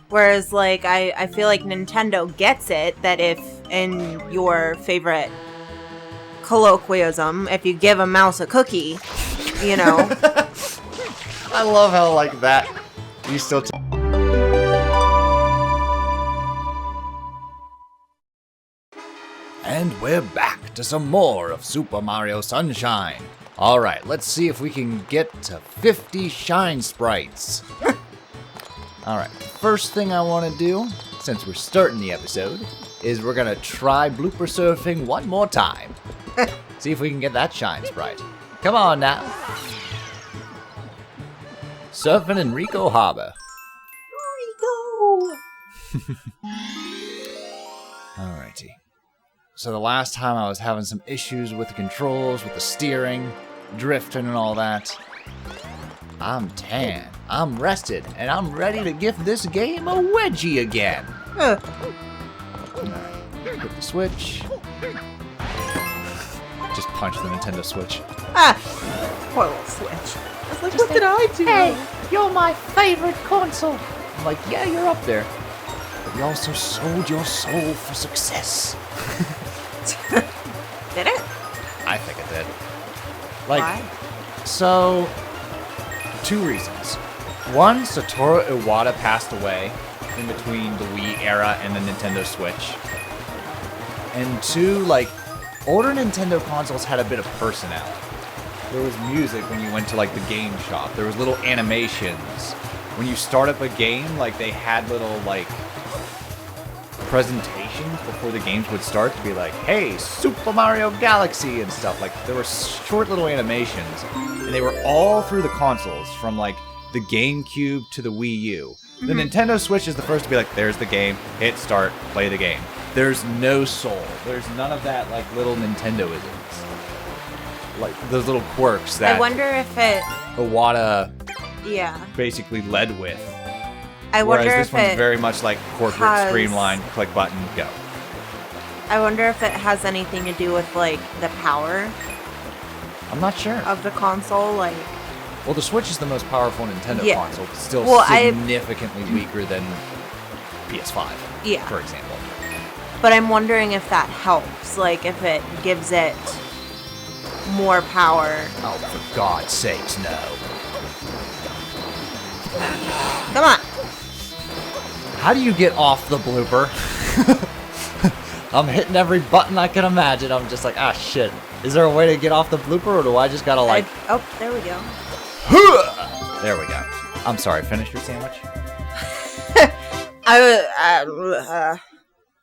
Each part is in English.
Whereas, like, I feel like Nintendo gets it that if, in your favorite colloquialism, if you give a mouse a cookie, you know. I love how, like, that, you still... And we're back to some more of Super Mario Sunshine. Alright, let's see if we can get to 50 Shine Sprites. Alright, first thing I want to do, since we're starting the episode, is we're going to try blooper surfing one more time. See if we can get that Shine Sprite. Come on now. Surfing in Rico Harbor. Rico! Alrighty. So the last time I was having some issues with the controls, with the steering, drifting and all that. I'm tan, I'm rested, and I'm ready to give this game a wedgie again. Alright, hit the Switch. Just punch the Nintendo Switch. Poor little Switch. I was like, what did I do? Hey, you're my favorite console. I'm like, yeah, you're up there. But you also sold your soul for success. Did it? I think it did. Like, Why? So, two reasons. One, Satoru Iwata passed away in between the Wii era and the Nintendo Switch. And two, like, older Nintendo consoles had a bit of personality. There was music when you went to, like, the game shop. There was little animations. When you start up a game, like, they had little, like, presentations before the games would start to be like, hey, Super Mario Galaxy and stuff. Like, there were short little animations, and they were all through the consoles, from, like, the GameCube to the Wii U. The Nintendo Switch is the first to be like, there's the game, hit start, play the game. There's no soul. There's none of that, like, little Nintendo-isms. Like, those little quirks that I wonder if it... Iwata Yeah. basically led with. I wonder Whereas this if one's it very much like corporate, has- streamlined, click button, go. I wonder if it has anything to do with, like, the power I'm not sure. of the console, like... Well, the Switch is the most powerful Nintendo Yeah. console, but still Well, significantly weaker than PS5, Yeah. for example. But I'm wondering if that helps, like, if it gives it more power. Oh, for God's sakes, no. Come on! How do you get off the blooper? I'm hitting every button I can imagine. I'm just like, ah, shit. Is there a way to get off the blooper, or do I just gotta, like... Oh, there we go. There we go. I'm sorry, finish your sandwich?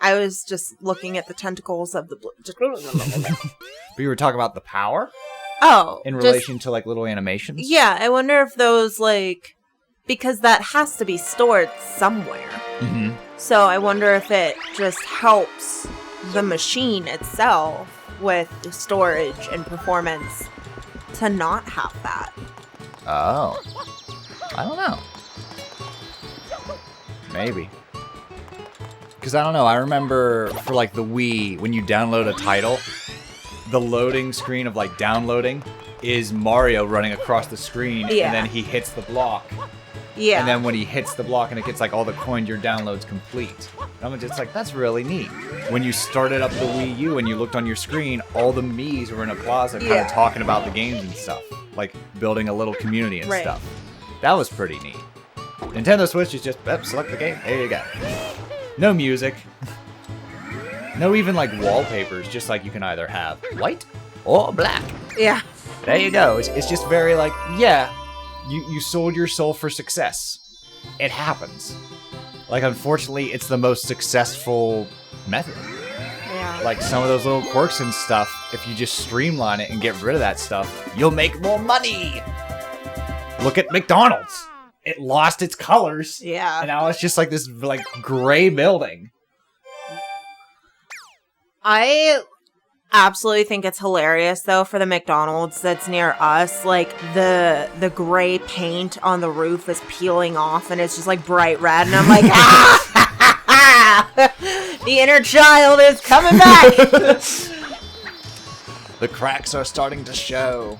I was just looking at the tentacles of the But you were talking about the power? Oh. In just- relation to, like, little animations? Yeah, I wonder if those, like... Because that has to be stored somewhere. Mm-hmm. So I wonder if it just helps the machine itself with the storage and performance to not have that. Oh. I don't know. Maybe. Because I don't know, I remember for like the Wii, when you download a title, the loading screen of like downloading is Mario running across the screen, Yeah. and then he hits the block. Yeah. And then when he hits the block and it gets like all the coins, your download's complete. And I'm just like, that's really neat. When you started up the Wii U and you looked on your screen, all the Miis were in a plaza kind Yeah. of talking about the games and stuff. Like building a little community and Right. stuff. That was pretty neat. Nintendo Switch is just, select the game, there you go. No music. No even like wallpapers, just like you can either have white or black. Yeah. There you go. It's just very like, yeah, you sold your soul for success. It happens. Like, unfortunately, it's the most successful method. Yeah. Like, some of those little quirks and stuff, if you just streamline it and get rid of that stuff, you'll make more money! Look at McDonald's! It lost its colors, Yeah. and now it's just like this, like, gray building. I absolutely think it's hilarious though for the McDonald's that's near us. Like the gray paint on the roof is peeling off and it's just like bright red, and I'm like, ah! The inner child is coming back. The cracks are starting to show.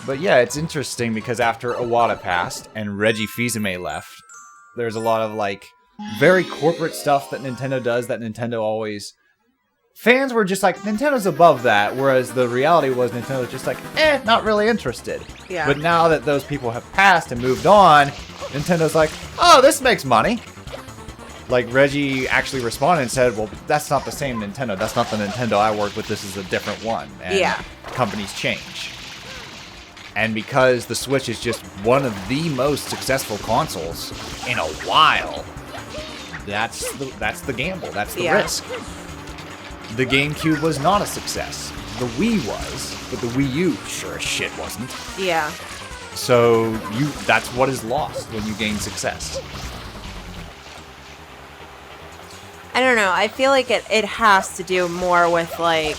But yeah, it's interesting because after Iwata passed and Reggie Fils-Aimé left, there's a lot of like very corporate stuff that Nintendo does that Nintendo always... Fans were just like, Nintendo's above that, whereas the reality was Nintendo's just like, not really interested. Yeah. But now that those people have passed and moved on, Nintendo's like, oh, this makes money. Like, Reggie actually responded and said, well, that's not the same Nintendo. That's not the Nintendo I work with. This is a different one. And companies change. And because the Switch is just one of the most successful consoles in a while, that's the gamble. That's the risk. The GameCube was not a success. The Wii was, but the Wii U sure as shit wasn't. Yeah. So that's what is lost when you gain success. I don't know. I feel like it has to do more with like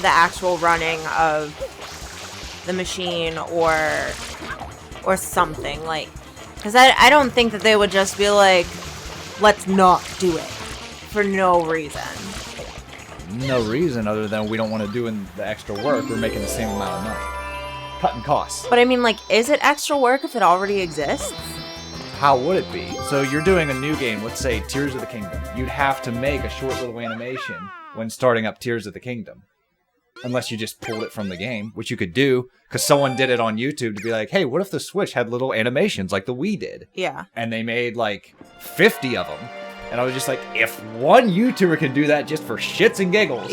the actual running of the machine or something, like, because I don't think that they would just be like, let's not do it for no reason. No reason other than we don't want to do the extra work. We're making the same amount of money. Cutting costs. But I mean, like, is it extra work if it already exists? How would it be? So you're doing a new game, let's say Tears of the Kingdom. You'd have to make a short little animation when starting up Tears of the Kingdom. Unless you just pulled it from the game, which you could do, because someone did it on YouTube to be like, hey, what if the Switch had little animations like the Wii did? Yeah. And they made like 50 of them. And I was just like, if one YouTuber can do that just for shits and giggles,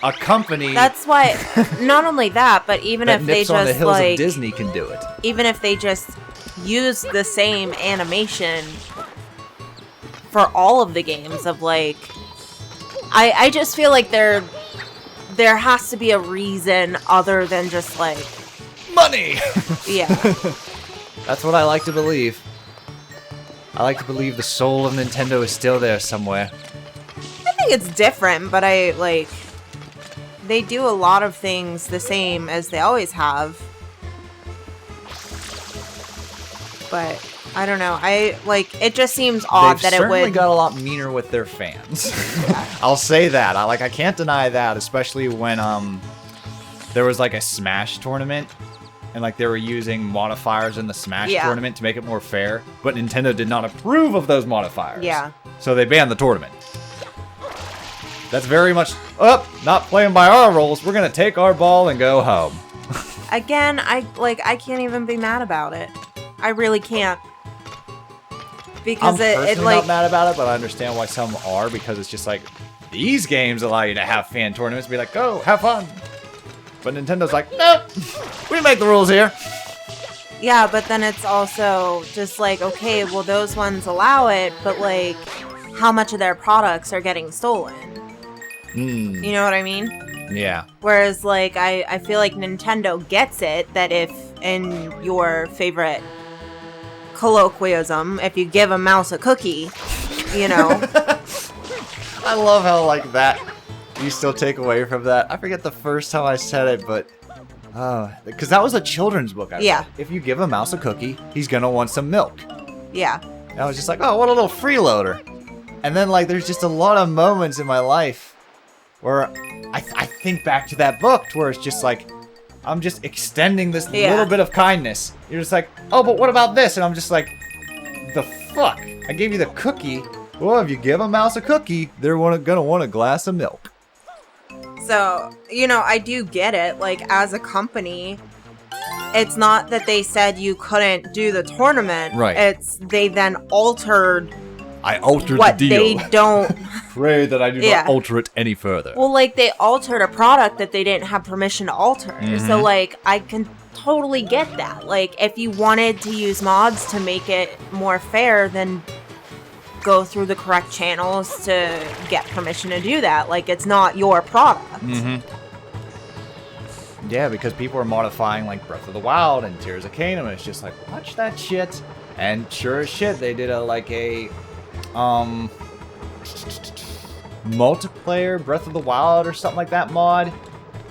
a company... That's why, not only that, but even that if they nips just, on the hills like... of Disney can do it. Even if they just use the same animation for all of the games of, like... I just feel like there has to be a reason other than just, like... Money! Yeah. That's what I like to believe. I like to believe the soul of Nintendo is still there somewhere. I think it's different, but they do a lot of things the same as they always have. But I don't know. It just seems odd that it would... They've certainly got a lot meaner with their fans. I'll say that. I can't deny that, especially when there was like a Smash tournament. And, like, they were using modifiers in the Smash tournament to make it more fair. But Nintendo did not approve of those modifiers. Yeah. So they banned the tournament. That's very much, not playing by our rules. We're going to take our ball and go home. Again, I can't even be mad about it. I really can't. Because I'm personally it not mad about it, but I understand why some are. Because it's just like, these games allow you to have fan tournaments. Be like, go, have fun. But Nintendo's like, nope, we make the rules here. Yeah, but then it's also just like, okay, well, those ones allow it, but, like, how much of their products are getting stolen? You know what I mean? Yeah. Whereas, like, I feel like Nintendo gets it, that if, in your favorite colloquialism, if you give a mouse a cookie, you know. I love how, like, that... You still take away from that. I forget the first time I said it, but... because that was a children's book. If you give a mouse a cookie, he's going to want some milk. Yeah. And I was just like, oh, what a little freeloader. And then, like, there's just a lot of moments in my life where I think back to that book to where it's just like, I'm just extending this little bit of kindness. You're just like, oh, but what about this? And I'm just like, the fuck? I gave you the cookie. Well, if you give a mouse a cookie, they're going to want a glass of milk. So, you know, I do get it. Like, as a company, it's not that they said you couldn't do the tournament. Right. It's they then altered... I altered what the deal. They don't... Pray that I do not alter it any further. Well, like, they altered a product that they didn't have permission to alter. So, like, I can totally get that. Like, if you wanted to use mods to make it more fair, then... go through the correct channels to get permission to do that. Like, it's not your product. Yeah, because people are modifying, like, Breath of the Wild and Tears of the Kingdom, and it's just like, watch that shit. And sure as shit, they did a multiplayer Breath of the Wild or something like that mod.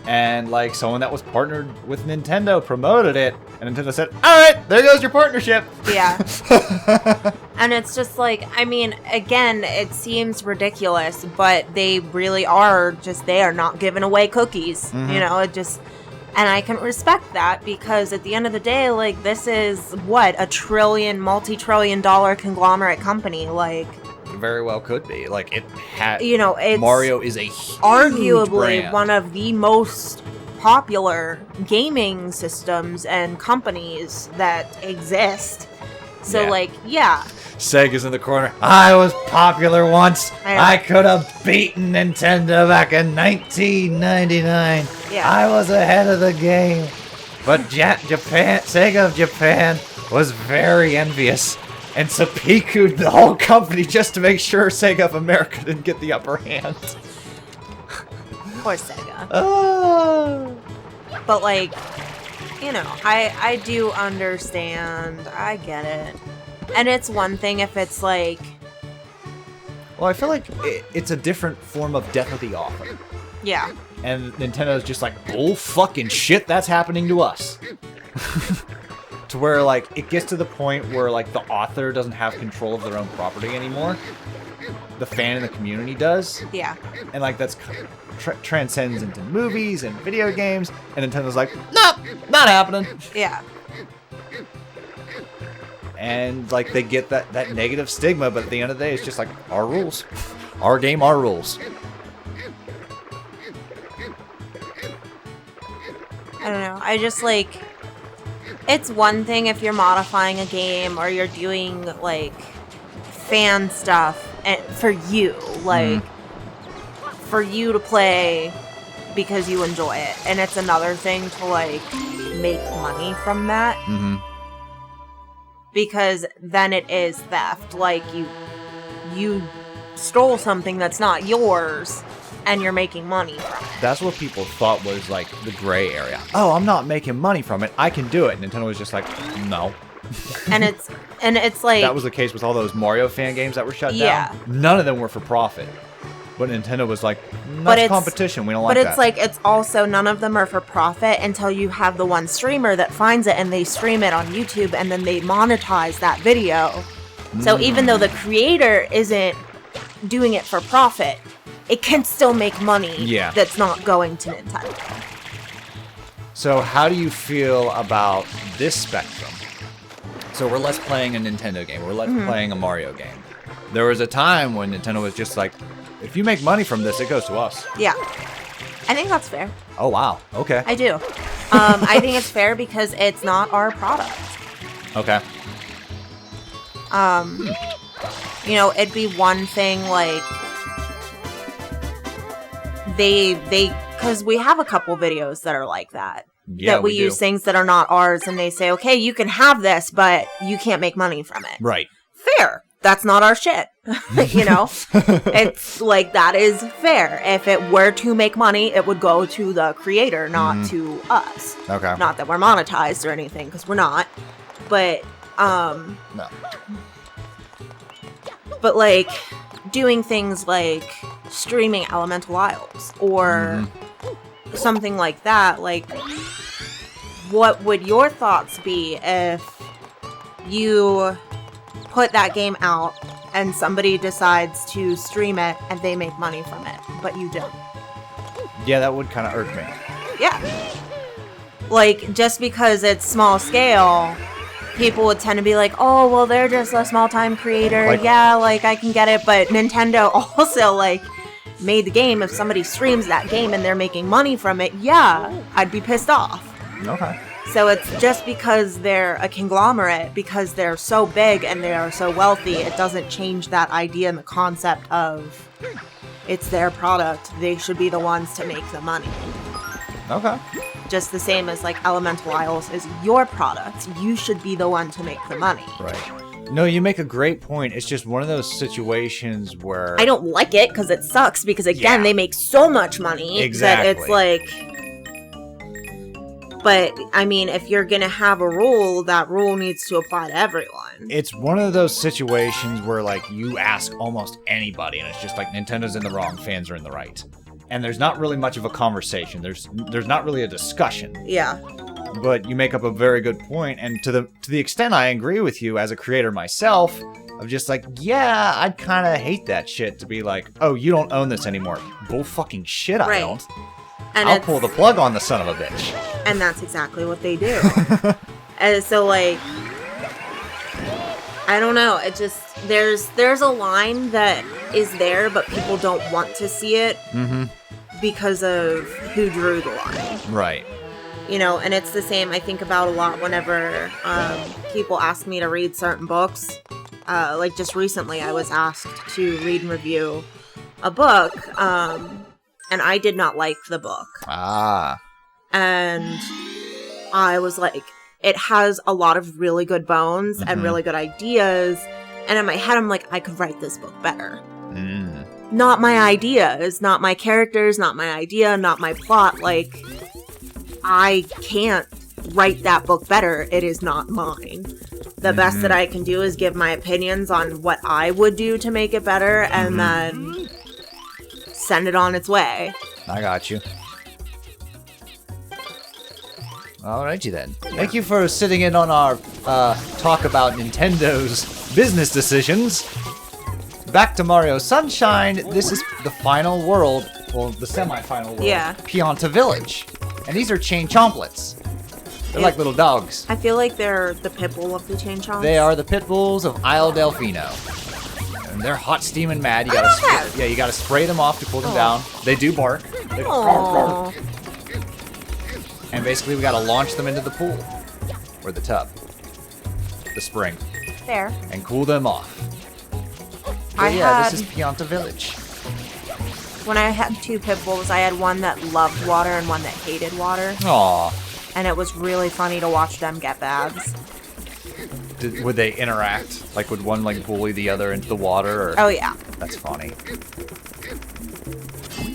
And, like, someone that was partnered with Nintendo promoted it, and Nintendo said, alright, there goes your partnership. Yeah. And it's just like, I mean, again, it seems ridiculous, but they really are just, they are not giving away cookies. You know, it just, And I can respect that because at the end of the day, like, this is, what, a multi-trillion-dollar conglomerate company. Like, Very well could be. Like, it had... you know, it's Mario is a huge arguably brand. one of the most popular gaming systems and companies that exist. So, Yeah. like, yeah. Sega's in the corner. I was popular once. I know. I could have beaten Nintendo back in 1999. Yeah. I was ahead of the game. But Japan, Sega of Japan was very envious and seppuku'd the whole company just to make sure Sega of America didn't get the upper hand. Poor Sega. Oh. But, like, you know, I do understand. I get it. And it's one thing if it's like... Well, I feel like it's a different form of death of the author. Yeah. And Nintendo's just like, bull fucking shit, that's happening to us. To where, like, it gets to the point where, like, the author doesn't have control of their own property anymore. The fan and the community does. Yeah. And, like, that's transcends into movies and video games. And Nintendo's like, nope, not happening. Yeah. And, like, they get that negative stigma, but at the end of the day, it's just like, our rules. Our game, our rules. I don't know. I just, like... It's one thing if you're modifying a game or you're doing, like, fan stuff for you. Like, for you to play because you enjoy it. And it's another thing to, like, make money from that. Mm-hmm. Because then it is theft. Like, you stole something that's not yours, and you're making money from it. That's what people thought was, like, the gray area. Oh, I'm not making money from it. I can do it. And Nintendo was just like, no. And it's like... That was the case with all those Mario fan games that were shut Yeah. down. None of them were for profit. But Nintendo was like, that's competition. We don't like that. But it's like, it's also, none of them are for profit until you have the one streamer that finds it and they stream it on YouTube and then they monetize that video. So even though the creator isn't doing it for profit, it can still make money that's not going to Nintendo. So how do you feel about this spectrum? So we're less playing a Nintendo game. We're less playing a Mario game. There was a time when Nintendo was just like, if you make money from this, it goes to us. Yeah. I think that's fair. Oh, wow. Okay. I do. I think it's fair because it's not our product. Okay. You know, it'd be one thing, like, because we have a couple videos that are like that. Yeah, that we use things that are not ours, and they say, okay, you can have this, but you can't make money from it. Right. Fair. That's not our shit. You know? It's like, that is fair. If it were to make money, it would go to the creator, not to us. Okay. Not that we're monetized or anything, because we're not. But, No. But, like, doing things like streaming Elemental Isles or something like that, like, what would your thoughts be if you put that game out and somebody decides to stream it and they make money from it, but you don't? Yeah, that would kind of irk me. Yeah. Like, just because it's small scale, people would tend to be like, oh, well, they're just a small-time creator. Like, yeah, like, I can get it. But Nintendo also, like, made the game. If somebody streams that game and they're making money from it, yeah, I'd be pissed off. Okay. So it's just because they're a conglomerate, because they're so big and they are so wealthy, it doesn't change that idea and the concept of it's their product. They should be the ones to make the money. Okay. Just the same as, like, Elemental Isles is your product. You should be the one to make the money. Right. No, you make a great point. It's just one of those situations where... I don't like it because it sucks because, again, they make so much money Exactly. that it's like... But, I mean, if you're going to have a rule, that rule needs to apply to everyone. It's one of those situations where, like, you ask almost anybody, and it's just like, Nintendo's in the wrong, fans are in the right. And there's not really much of a conversation. There's not really a discussion. Yeah. But you make up a very good point, and to the extent I agree with you as a creator myself, of just like, yeah, I'd kind of hate that shit to be like, oh, you don't own this anymore. Bull fucking shit, I don't. And I'll pull the plug on the son of a bitch. And that's exactly what they do. And so, like, I don't know. It just, there's a line that is there, but people don't want to see it because of who drew the line. Right. You know, and it's the same I think about a lot whenever people ask me to read certain books. Like just recently I was asked to read and review a book, and I did not like the book. And I was like, it has a lot of really good bones and really good ideas. And in my head, I'm like, I could write this book better. Not my ideas, not my characters, not my idea, not my plot. Like, I can't write that book better. It is not mine. The best that I can do is give my opinions on what I would do to make it better and then send it on its way. I got you. Alrighty then. Thank you for sitting in on our talk about Nintendo's business decisions. Back to Mario Sunshine. This is the final world, well, the semi-final world. Yeah. Pianta Village. And these are chain chomplets. They're like little dogs. I feel like they're the pit bull of the chain chomps. They are the pit bulls of Isle Delfino. And they're hot steaming mad. You gotta you gotta spray them off to cool them down. They do bark. They Aww. And basically we gotta launch them into the pool. Or the tub. The spring. Fair. And cool them off. But this is Pianta Village. When I had two pit bulls, I had one that loved water and one that hated water. Aw. And it was really funny to watch them get baths. Would they interact? Like, would one, like, bully the other into the water? Or... Oh, yeah. That's funny.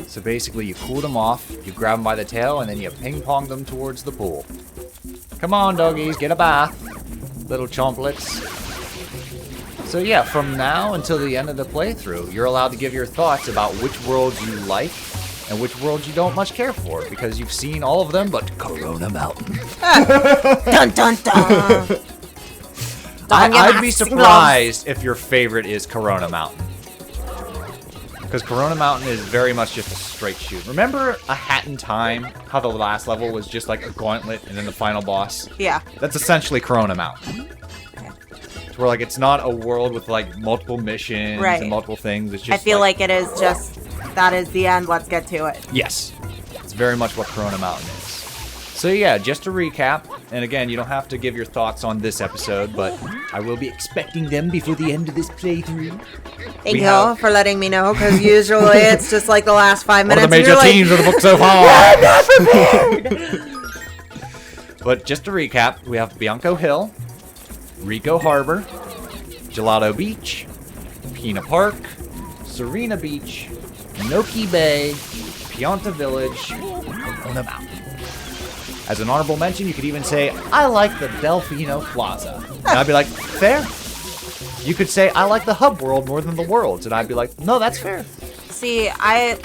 So basically, you cool them off, you grab them by the tail, and then you ping-pong them towards the pool. Come on, doggies, get a bath. Little chomplets. So yeah, from now until the end of the playthrough, you're allowed to give your thoughts about which worlds you like and which worlds you don't much care for, because you've seen all of them but Corona Mountain. Dun dun dun! I'd be surprised if your favorite is Corona Mountain. Because Corona Mountain is very much just a straight shoot. Remember A Hat in Time? How the last level was just like a gauntlet and then the final boss? Yeah. That's essentially Corona Mountain. Where like it's not a world with like multiple missions and multiple things. It's just I feel like it is just, that is the end, let's get to it. Yes. It's very much what Corona Mountain is. So yeah, just to recap, and again, you don't have to give your thoughts on this episode, but I will be expecting them before the end of this playthrough. Thank you for letting me know, because usually it's just like the last 5 minutes. One of the major themes of the book so far. I'm not prepared! But just to recap, we have Bianco Hill, Rico Harbor, Gelato Beach, Pina Park, Serena Beach, Noki Bay, Pianta Village, and Corona Mountain. As an honorable mention, you could even say, I like the Delfino Plaza. And I'd be like, fair. You could say, I like the hub world more than the worlds. And I'd be like, no, that's fair. See, I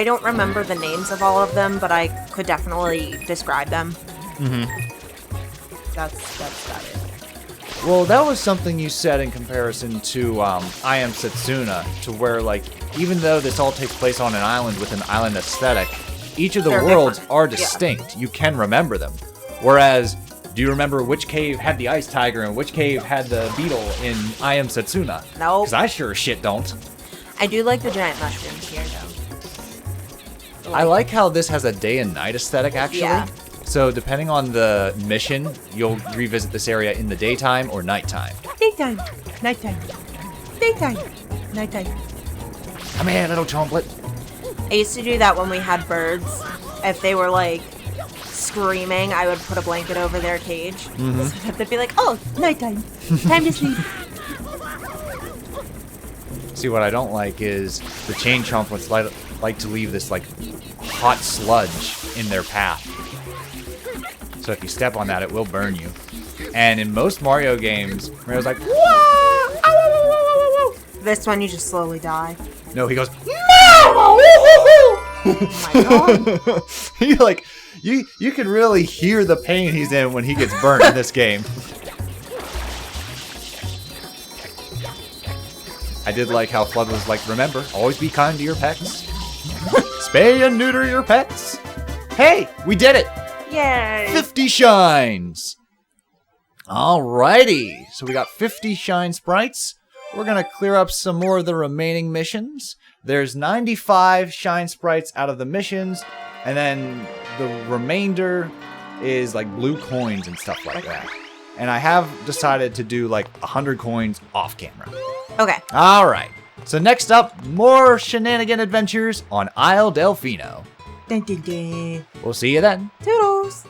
don't remember the names of all of them, but I could definitely describe them. That's about it. Well, that was something you said in comparison to I Am Setsuna, to where, like, even though this all takes place on an island with an island aesthetic, each of the worlds are distinct. Yeah. You can remember them. Whereas, do you remember which cave had the ice tiger and which cave had the beetle in I Am Setsuna? No. Because I sure as shit don't. I do like the giant mushrooms here, though. I like how this has a day and night aesthetic, actually. Yeah. So, depending on the mission, you'll revisit this area in the daytime or nighttime. Daytime. Nighttime. Daytime. Nighttime. Come here, little chomplet. I used to do that when we had birds. If they were, like, screaming, I would put a blanket over their cage. So that they'd be like, oh, nighttime. Time to sleep. See, what I don't like is the chain chomplets like to leave this, like, hot sludge in their path. So if you step on that, it will burn you. And in most Mario games, Mario's like, whoa! This one, you just slowly die. No, he goes, Oh my god. He like, you can really hear the pain he's in when he gets burnt in this game. I did like how Flood was like, remember, always be kind to your pets. Spay and neuter your pets. Hey, we did it. Yay! 50 shines! Alrighty, so we got 50 shine sprites. We're gonna clear up some more of the remaining missions. There's 95 shine sprites out of the missions, and then the remainder is like blue coins and stuff like that. And I have decided to do like 100 coins off camera. Okay. Alright, so next up, more shenanigan adventures on Isle Delfino. Dun, dun, dun. We'll see you then. Toodles.